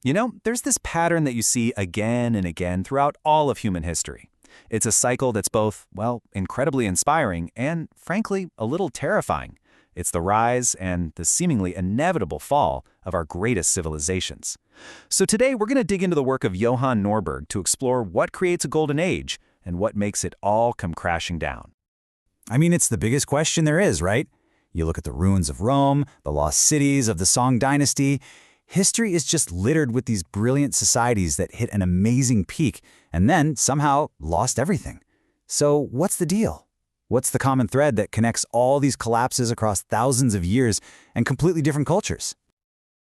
There's this pattern that you see again and again throughout all of human history. It's a cycle that's both, well, incredibly inspiring and, frankly, a little terrifying. It's the rise and the seemingly inevitable fall of our greatest civilizations. So today we're going to dig into the work of Johann Norberg to explore what creates a golden age and what makes it all come crashing down. I mean, it's the biggest question there is, right? You look at the ruins of Rome, the lost cities of the Song dynasty. History is just littered with these brilliant societies that hit an amazing peak and then somehow lost everything. So what's the deal? What's the common thread that connects all these collapses across thousands of years and completely different cultures?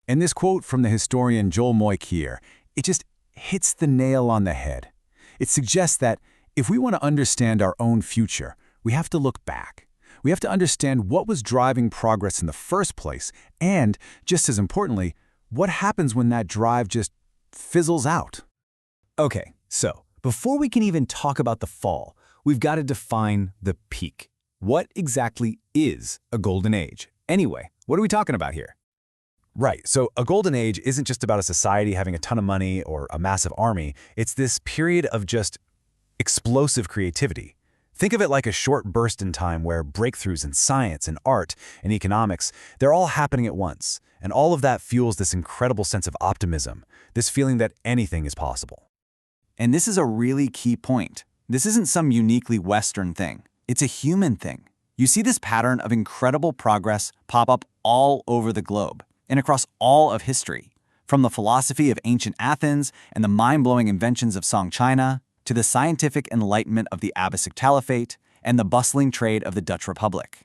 And this quote from the historian Joel Moyk here, it just hits the nail on the head. It suggests that if we want to understand our own future, we have to look back. We have to understand what was driving progress in the first place, and, just as importantly, what happens when that drive just fizzles out. Okay, so before we can even talk about the fall, we've got to define the peak. What exactly is a golden age? Anyway, what are we talking about here? Right, so a golden age isn't just about a society having a ton of money or a massive army. It's this period of just explosive creativity. Think of it like a short burst in time where breakthroughs in science and art and economics, they're all happening at once. And all of that fuels this incredible sense of optimism, this feeling that anything is possible. And this is a really key point. This isn't some uniquely Western thing. It's a human thing. You see this pattern of incredible progress pop up all over the globe and across all of history, from the philosophy of ancient Athens and the mind-blowing inventions of Song China, to the scientific enlightenment of the Abbasic Caliphate and the bustling trade of the Dutch Republic.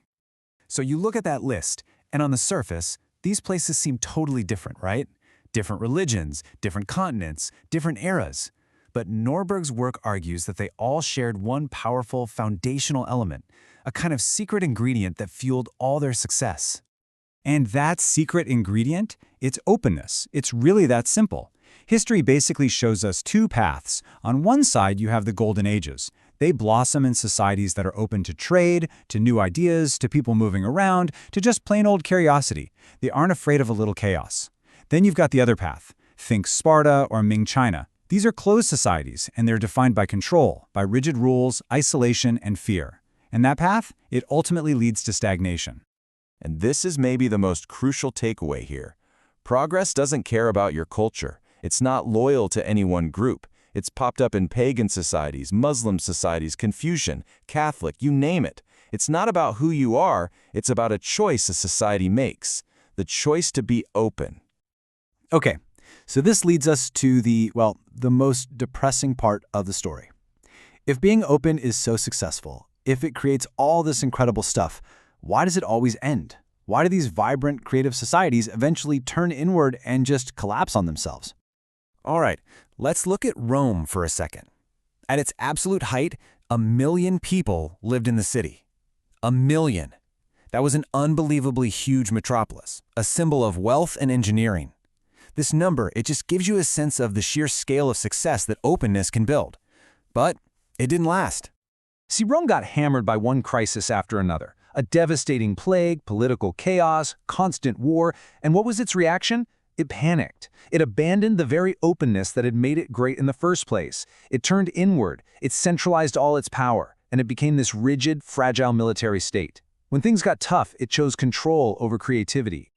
So you look at that list, and on the surface, these places seem totally different, right? Different religions, different continents, different eras. But Norberg's work argues that they all shared one powerful foundational element, a kind of secret ingredient that fueled all their success. And that secret ingredient? It's openness. It's really that simple. History basically shows us two paths. On one side, you have the Golden Ages. They blossom in societies that are open to trade, to new ideas, to people moving around, to just plain old curiosity. They aren't afraid of a little chaos. Then you've got the other path. Think Sparta or Ming China. These are closed societies, and they're defined by control, by rigid rules, isolation, and fear. And that path, it ultimately leads to stagnation. And this is maybe the most crucial takeaway here. Progress doesn't care about your culture. It's not loyal to any one group. It's popped up in pagan societies, Muslim societies, Confucian, Catholic, you name it. It's not about who you are, it's about a choice a society makes. The choice to be open. Okay, so this leads us to the most depressing part of the story. If being open is so successful, if it creates all this incredible stuff, why does it always end? Why do these vibrant, creative societies eventually turn inward and just collapse on themselves? All right, let's look at Rome for a second. At its absolute height, 1 million people lived in the city. 1 million. That was an unbelievably huge metropolis, a symbol of wealth and engineering. This number, it just gives you a sense of the sheer scale of success that openness can build. But it didn't last. See, Rome got hammered by one crisis after another. A devastating plague, political chaos, constant war, and what was its reaction? It panicked. It abandoned the very openness that had made it great in the first place. It turned inward, it centralized all its power, and it became this rigid, fragile military state. When things got tough, it chose control over creativity.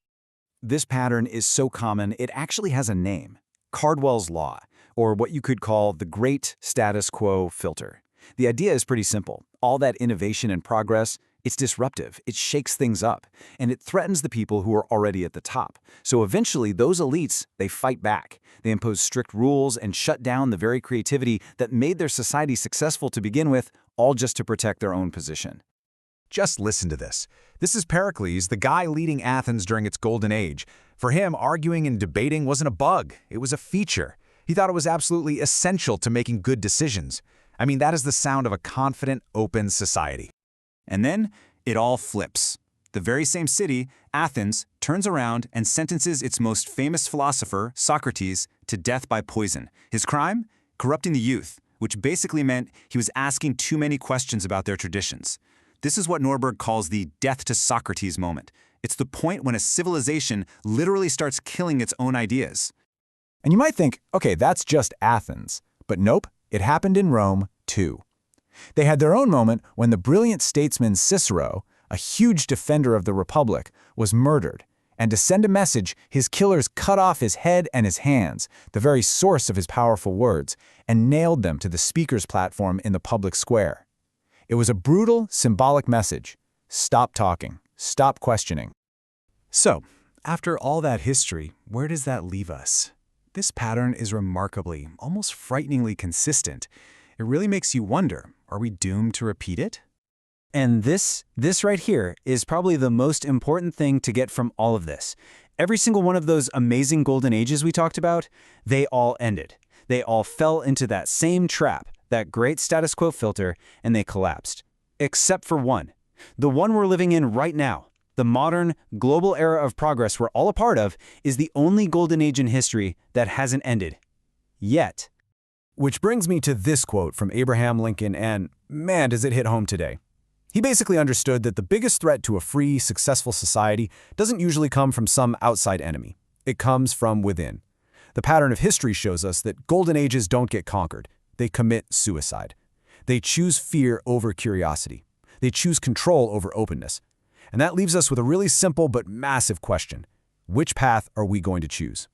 This pattern is so common, it actually has a name. Cardwell's Law, or what you could call the Great Status Quo Filter. The idea is pretty simple. All that innovation and progress, it's disruptive, it shakes things up, and it threatens the people who are already at the top. So eventually, those elites, they fight back. They impose strict rules and shut down the very creativity that made their society successful to begin with, all just to protect their own position. Just listen to this. This is Pericles, the guy leading Athens during its golden age. For him, arguing and debating wasn't a bug, it was a feature. He thought it was absolutely essential to making good decisions. I mean, that is the sound of a confident, open society. And then it all flips. The very same city, Athens, turns around and sentences its most famous philosopher, Socrates, to death by poison. His crime? Corrupting the youth, which basically meant he was asking too many questions about their traditions. This is what Norberg calls the death to Socrates moment. It's the point when a civilization literally starts killing its own ideas. And you might think, okay, that's just Athens. But nope, it happened in Rome, too. They had their own moment when the brilliant statesman Cicero, a huge defender of the Republic, was murdered. And to send a message, his killers cut off his head and his hands, the very source of his powerful words, and nailed them to the speaker's platform in the public square. It was a brutal, symbolic message. Stop talking. Stop questioning. So, after all that history, where does that leave us? This pattern is remarkably, almost frighteningly consistent. It really makes you wonder, are we doomed to repeat it? And this right here is probably the most important thing to get from all of this. Every single one of those amazing golden ages we talked about, they all ended. They all fell into that same trap, that great status quo filter, and they collapsed. Except for one. The one we're living in right now, the modern, global era of progress we're all a part of, is the only golden age in history that hasn't ended. Yet. Which brings me to this quote from Abraham Lincoln, and man, does it hit home today. He basically understood that the biggest threat to a free, successful society doesn't usually come from some outside enemy. It comes from within. The pattern of history shows us that golden ages don't get conquered. They commit suicide. They choose fear over curiosity. They choose control over openness. And that leaves us with a really simple but massive question. Which path are we going to choose?